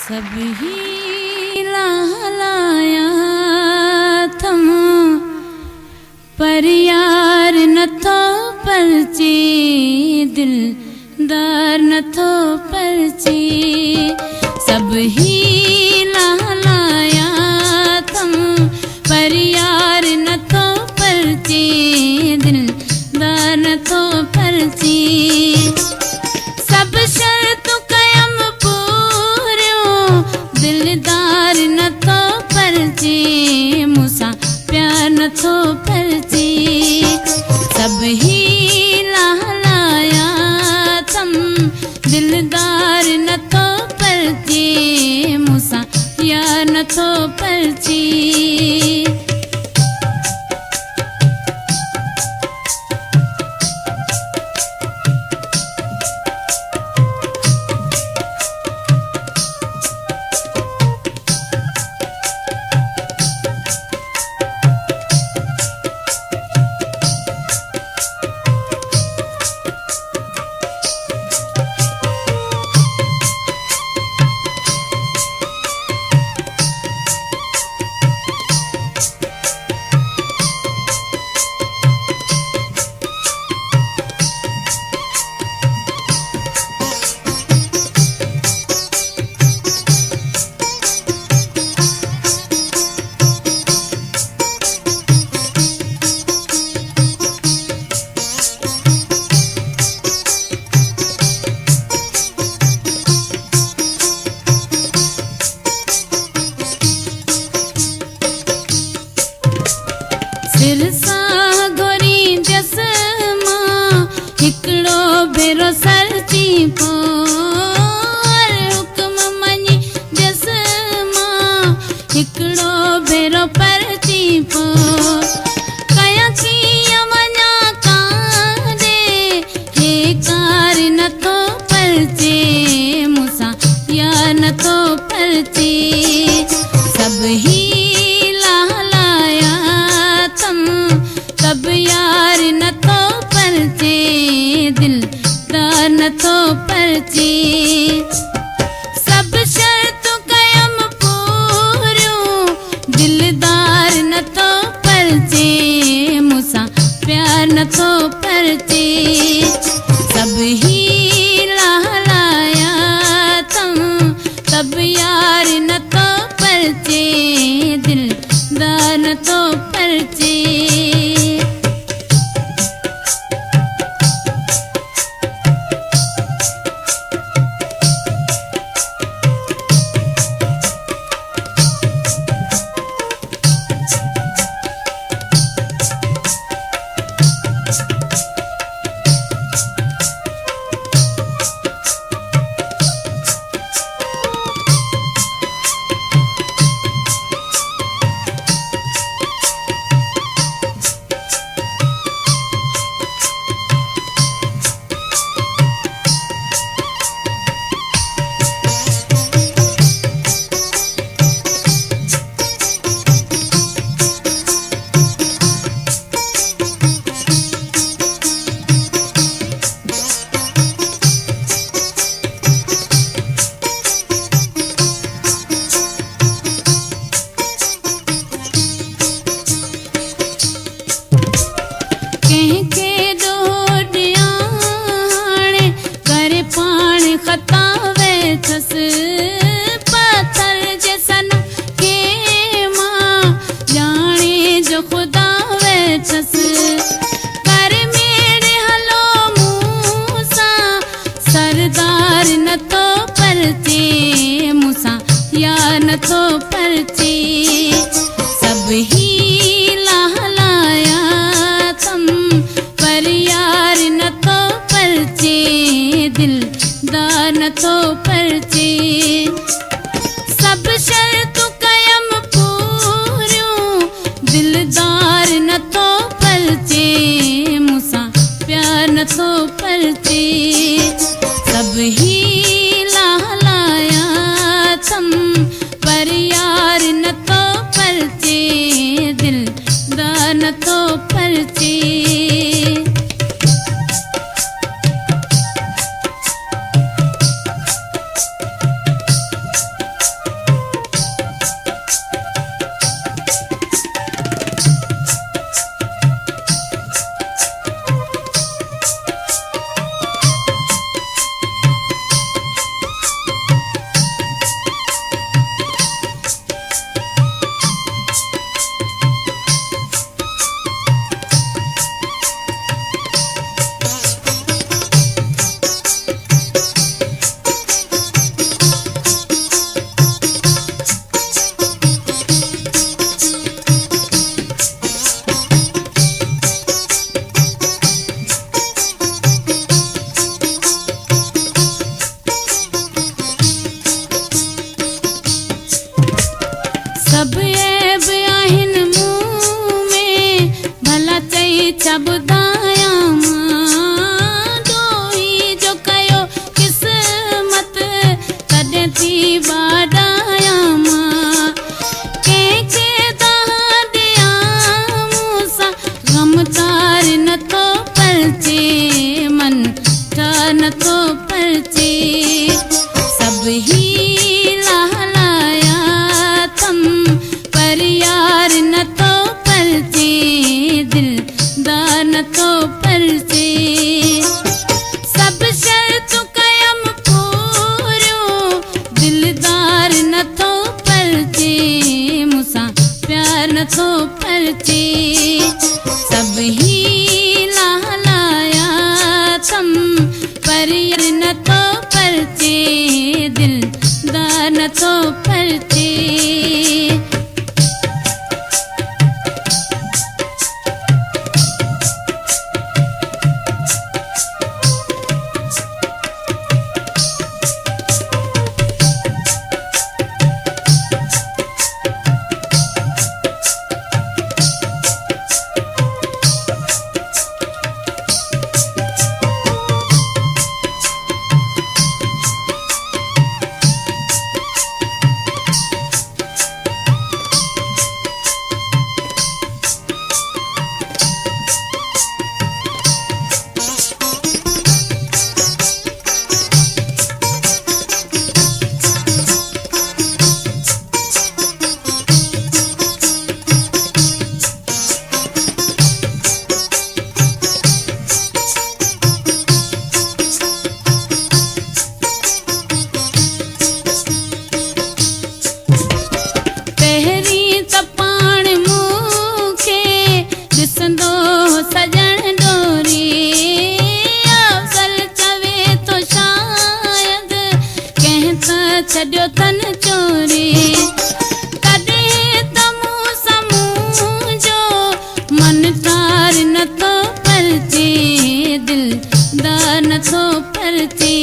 सब ही लाया थम पर यार न थो परचे दिलदार न थो परचे सब ही लाया थम पर यार न थो परचे दिलदार न थो परचे सब शर्त कयम पूरियों दिलदार न थो परचे मूंसां प्यार न थो परचे सब ही लाया थम दिलदार न थो परचे मूंसां यार न थो परचे सिर सां घोरींदस मां हिकिड़ो भेरो सरची पोइ हुक्म मञींदस मां हिकिड़ो भेरो परची पोइ कयां कीअं वञा काॾे हे कार नथो परचे मूंसां यार नथो परचे सब ही तब यार न थो परचे दिलदार न थो परचे सब शर्त कयम पूरियों दिलदार न थो परचे मूंसां प्यार न थो परचे सब ही लाया थम तब यार न थो परचे दिलदार न थो परचे पत्थर जैसन के मां जाने जो खुदा वेठस कर मेरे हलो मूंसां सरदार न थो परचे मूंसां यार न थो परचे सब ही लाया थम पर यार न थो परचे दिलदार न थो परचे सब शर्त कयम पूरियों दिलदार न थो परचे मूंसां प्यार न थो परचे सब ही लाया थम पर यार न थो परचे दिलदार न थो परचे नथो परचे सब ही लहलाया थम पर यार नथो परचे दिलदार नथो परचे सब शर्त कयम पूरियूं दिलदार नथो परचे मूंसां प्यार नथो परचे सब ही लहलाया थम पर यार नथो परचे दिलदार नथो परचे पहिरीं त पाण मूंखे ॾिसंदो सजण डोरी अफ़ज़ल चवे थो शायदि कंहिं त छॾियो अथनि चोरी कॾहिं त मूंसां मुंहिंजो मन तार नथो परचे दिलदार नथो परचे